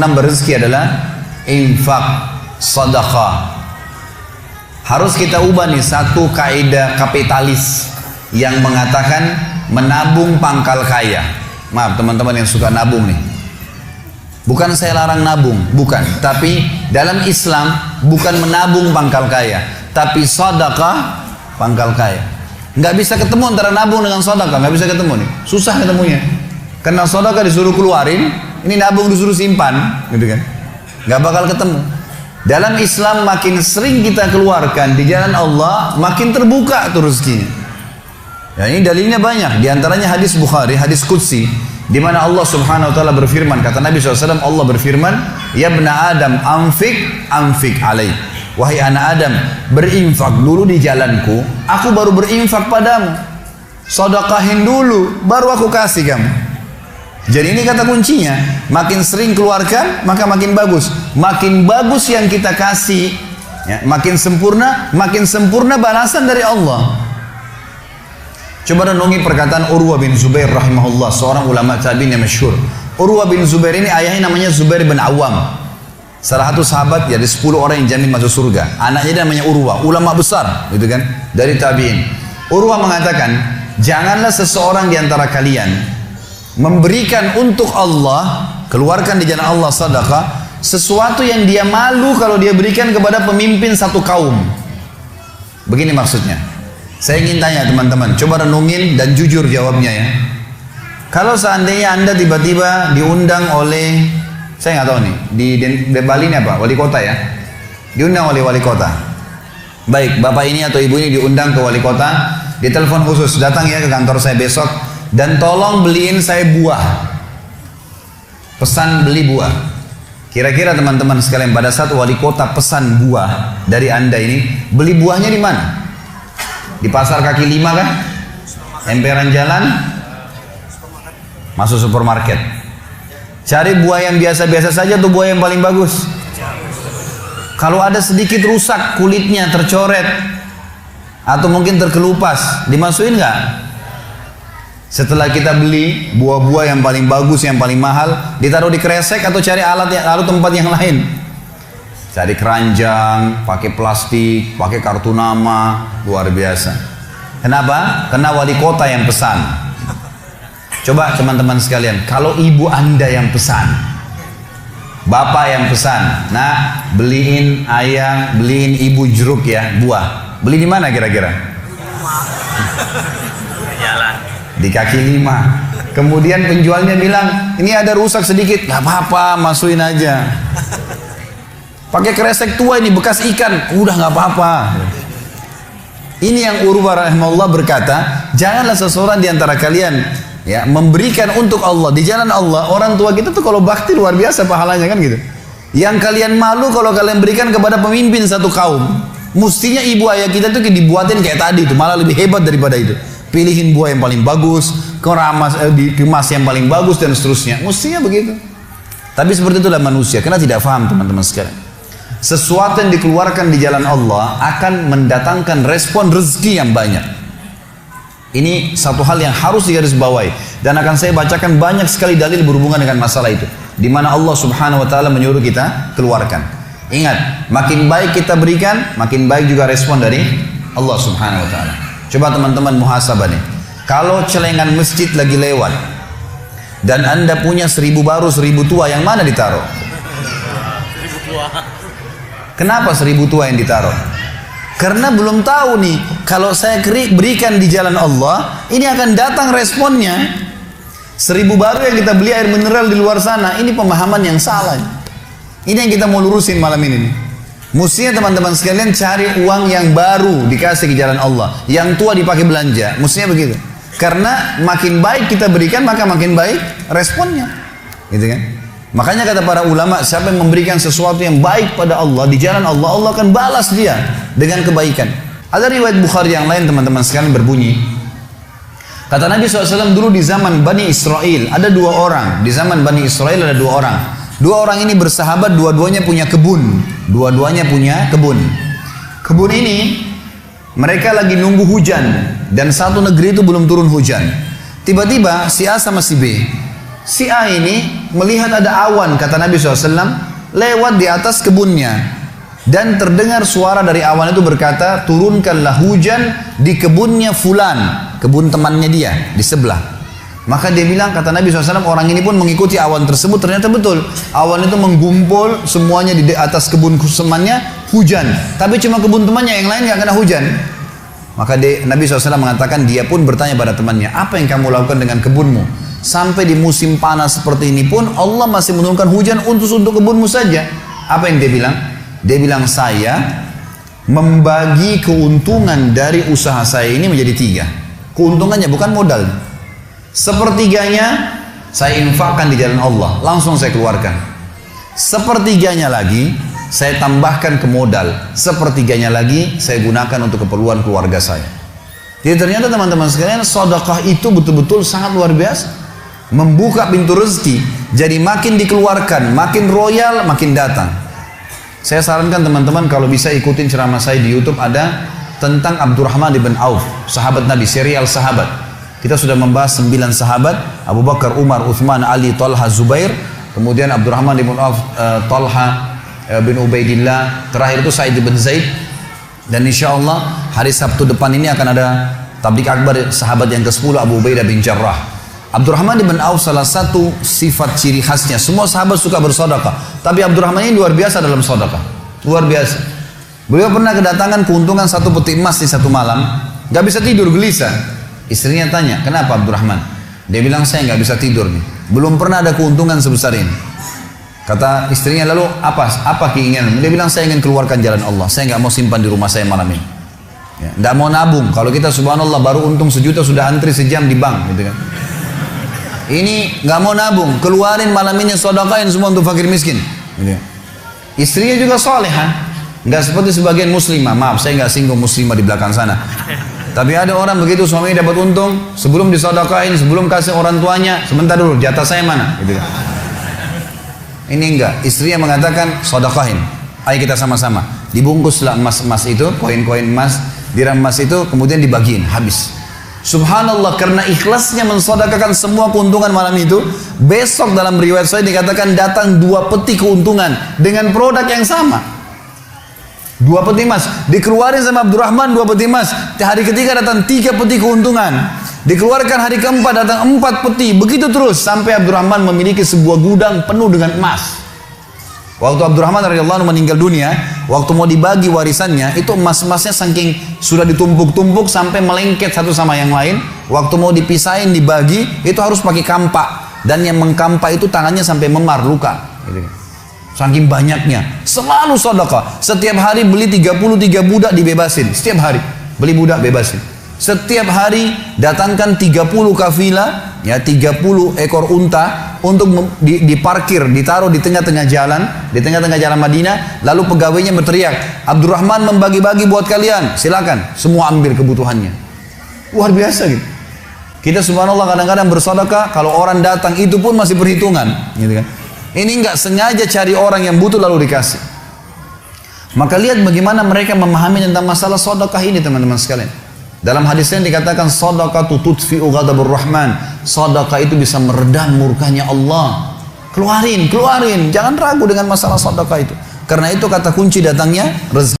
menambah rezeki adalah infak, sedekah. Harus kita ubah nih satu kaidah kapitalis yang mengatakan menabung pangkal kaya. Maaf teman-teman yang suka nabung nih. Bukan saya larang nabung, bukan. Tapi dalam Islam bukan menabung pangkal kaya, tapi sedekah pangkal kaya. Nggak bisa ketemu antara nabung dengan sedekah, nggak bisa ketemu nih. Susah ketemunya. Karena sedekah disuruh keluarin, ini nabung disuruh simpan, gitu kan? Nggak bakal ketemu. Dalam Islam makin sering kita keluarkan di jalan Allah, makin terbuka tuh rezekinya. Ya, ini dalilnya banyak. Di antaranya hadis Bukhari, hadis Qudsi, di mana Allah Subhanahu wa taala berfirman, kata Nabi SAW, Allah berfirman, "Ya bna Adam, anfik alaih." Wahai anak Adam, berinfak dulu di jalanku, aku baru berinfak padamu. Sedekahin dulu, baru aku kasih kamu. Jadi ini kata kuncinya, makin sering keluarkan maka makin bagus. Makin bagus yang kita kasih, ya, makin sempurna balasan dari Allah. Coba renungi perkataan Urwah bin Zubair rahimahullah, seorang ulama tabi'in yang masyhur. Urwah bin Zubair ini ayahnya namanya Zubair bin Awam, salah satu sahabat dari 10 orang yang jamin masuk surga. Anaknya namanya Urwah, ulama besar, gitu kan, dari tabi'in. Urwah mengatakan, janganlah seseorang di antara kalian memberikan untuk Allah, keluarkan di jalan Allah sedekah, sesuatu yang dia malu kalau dia berikan kepada pemimpin satu kaum. Begini maksudnya. Saya ingin tanya teman-teman, coba renungin dan jujur jawabnya ya. Kalau seandainya Anda tiba-tiba diundang oleh, saya nggak tahu nih, di Bali ini apa? Wali kota ya? Diundang oleh wali kota. Baik, bapak ini atau ibu ini diundang ke wali kota, ditelepon khusus, datang ya ke kantor saya besok, dan tolong beliin saya buah. Pesan beli buah. Kira-kira teman-teman sekalian, pada saat wali kota pesan buah dari Anda ini, beli buahnya di mana? Di pasar kaki 5 kan? Emperan jalan? Masuk supermarket. Cari buah yang biasa-biasa saja tuh, buah yang paling bagus. Kalau ada sedikit rusak kulitnya, tercoret, atau mungkin terkelupas, dimasukin nggak? Setelah kita beli buah-buah yang paling bagus, yang paling mahal, ditaruh di kresek atau cari lalu tempat yang lain. Cari keranjang, pakai plastik, pakai kartu nama, luar biasa. Kenapa? Karena wali kota yang pesan. Coba teman-teman sekalian, kalau ibu Anda yang pesan, bapak yang pesan, nah beliin ayang, beliin ibu jeruk ya, buah. Beli di mana kira-kira? Di kaki 5. Kemudian penjualnya bilang, ini ada rusak sedikit, nggak apa-apa, masukin aja. Pakai kresek tua ini, bekas ikan, udah nggak apa-apa. Ini yang Urwah rahimahullah berkata, janganlah seseorang di antara kalian ya memberikan untuk Allah di jalan Allah. Orang tua kita tuh kalau bakti luar biasa pahalanya kan gitu. Yang kalian malu kalau kalian berikan kepada pemimpin satu kaum. Mestinya ibu ayah kita tuh dibuatin kayak tadi itu, malah lebih hebat daripada itu. Pilihin buah yang paling bagus, dikemas yang paling bagus dan seterusnya. Mestinya begitu. Tapi seperti itulah manusia, karena tidak paham teman-teman sekalian. Sesuatu yang dikeluarkan di jalan Allah akan mendatangkan respon rezeki yang banyak. Ini satu hal yang harus digarisbawahi, dan akan saya bacakan banyak sekali dalil berhubungan dengan masalah itu, di mana Allah Subhanahu wa taala menyuruh kita keluarkan. Ingat, makin baik kita berikan, makin baik juga respon dari Allah Subhanahu wa taala. Coba teman-teman muhasabah nih. Kalau celengan masjid lagi lewat dan Anda punya 1000 baru 1000 tua, yang mana ditaruh? 1000 tua. Kenapa 1000 tua yang ditaruh? Karena belum tahu nih, kalau saya berikan di jalan Allah, ini akan datang responnya. 1000 baru yang kita beli air mineral di luar sana, ini pemahaman yang salah. Ini yang kita mau lurusin malam ini nih. Mestinya teman-teman sekalian cari uang yang baru dikasih ke jalan Allah, yang tua dipakai belanja. Mestinya begitu. Karena makin baik kita berikan, maka makin baik responnya, gitu kan? Makanya kata para ulama, siapa yang memberikan sesuatu yang baik pada Allah di jalan Allah, Allah akan balas dia dengan kebaikan. Ada riwayat Bukhari yang lain teman-teman sekalian berbunyi, kata Nabi SAW, dulu di zaman Bani Israel ada 2 orang. Di zaman Bani Israel ada 2 orang. 2 orang ini bersahabat, dua-duanya punya kebun. Dua-duanya punya kebun. Kebun ini mereka lagi nunggu hujan, dan satu negeri itu belum turun hujan. Tiba-tiba si A sama si B. Si A ini melihat ada awan, kata Nabi SAW, lewat di atas kebunnya. Dan terdengar suara dari awan itu berkata, turunkanlah hujan di kebunnya fulan, kebun temannya dia di sebelah. Maka dia bilang, kata Nabi SAW, orang ini pun mengikuti awan tersebut. Ternyata betul, awan itu menggumpul semuanya di atas kebun temannya, hujan. Tapi cuma kebun temannya, yang lain gak kena hujan. Maka Nabi SAW mengatakan, dia pun bertanya pada temannya, apa yang kamu lakukan dengan kebunmu? Sampai di musim panas seperti ini pun Allah masih menurunkan hujan untuk kebunmu saja. Apa yang dia bilang? Dia bilang, saya membagi keuntungan dari usaha saya ini menjadi 3. Keuntungannya bukan modal. Sepertiganya saya infakkan di jalan Allah, langsung saya keluarkan. Sepertiganya lagi saya tambahkan ke modal. Sepertiganya lagi saya gunakan untuk keperluan keluarga saya. Jadi ternyata teman-teman sekalian, sedekah itu betul-betul sangat luar biasa. Membuka pintu rezeki. Jadi makin dikeluarkan, makin royal, makin datang. Saya sarankan teman-teman kalau bisa ikutin ceramah saya di YouTube, ada tentang Abdurrahman bin Auf, sahabat Nabi, serial sahabat. Kita sudah membahas 9 sahabat, Abu Bakar, Umar, Uthman, Ali, Talha, Zubair, kemudian Abdurrahman bin Auf, Talha bin Ubaidillah, terakhir itu Sa'id bin Zaid. Dan insya Allah hari Sabtu depan ini akan ada tablik akbar sahabat yang ke-10, Abu Ubaidah bin Jarrah. Abdurrahman bin Auf salah satu sifat ciri khasnya, semua sahabat suka bersedekah, tapi Abdurrahman ini luar biasa dalam sedekah, luar biasa. Beliau pernah kedatangan keuntungan 1 peti emas di satu malam, gak bisa tidur, gelisah. Istrinya tanya, kenapa Abdurrahman? Dia bilang, saya nggak bisa tidur nih. Belum pernah ada keuntungan sebesar ini. Kata istrinya, lalu apa keinginan? Dia bilang, saya ingin keluarkan jalan Allah. Saya nggak mau simpan di rumah saya malam ini. Ya, nggak mau nabung. Kalau kita subhanallah baru untung 1 juta sudah antri sejam di bank, gitu kan? Ini nggak mau nabung, keluarin malam ini, sedekahin semua untuk fakir miskin. Gitu. Istrinya juga salehah, nggak seperti sebagian muslimah. Maaf, saya nggak singgung muslimah di belakang sana. Tapi ada orang begitu, suaminya dapat untung, sebelum disedekahin, sebelum kasih orang tuanya, sebentar dulu, jatah saya mana? Gitu. Ini enggak, istrinya mengatakan, sedekahin, ayo kita sama-sama. Dibungkuslah emas-emas itu, koin-koin emas, dirham emas itu, kemudian dibagiin, habis. Subhanallah, karena ikhlasnya mensedekahkan semua keuntungan malam itu, besok dalam riwayat saya dikatakan datang 2 peti keuntungan dengan produk yang sama. 2 peti emas dikeluarin sama Abdurrahman, 2 peti emas. Hari ketiga datang 3 peti keuntungan. Dikeluarkan hari keempat datang 4 peti. Begitu terus sampai Abdurrahman memiliki sebuah gudang penuh dengan emas. Waktu Abdurrahman radhiyallahu anhu meninggal dunia, waktu mau dibagi warisannya, itu emas-emasnya saking sudah ditumpuk-tumpuk sampai melengket satu sama yang lain. Waktu mau dipisahin dibagi, itu harus pakai kampak. Dan yang mengkampak itu tangannya sampai memar, luka. Gitu. Saking banyaknya, selalu sedekah. Setiap hari beli 33 budak dibebasin. Setiap hari beli budak bebasin. Setiap hari datangkan 30 kafilah, ya 30 ekor unta untuk diparkir, ditaruh di tengah-tengah jalan, di tengah-tengah jalan Madinah. Lalu pegawainya berteriak, Abdurrahman membagi-bagi buat kalian, silakan, semua ambil kebutuhannya. Luar biasa gitu. Kita subhanallah kadang-kadang bersedekah, kalau orang datang itu pun masih perhitungan, gitu kan. Ini enggak sengaja cari orang yang butuh lalu dikasih. Maka lihat bagaimana mereka memahami tentang masalah sedekah ini teman-teman sekalian. Dalam hadisnya dikatakan sedekah tutfi'u ghadabur rahman. Sedekah itu bisa meredam murkanya Allah. Keluarin, jangan ragu dengan masalah sedekah itu. Karena itu kata kunci datangnya rezeki.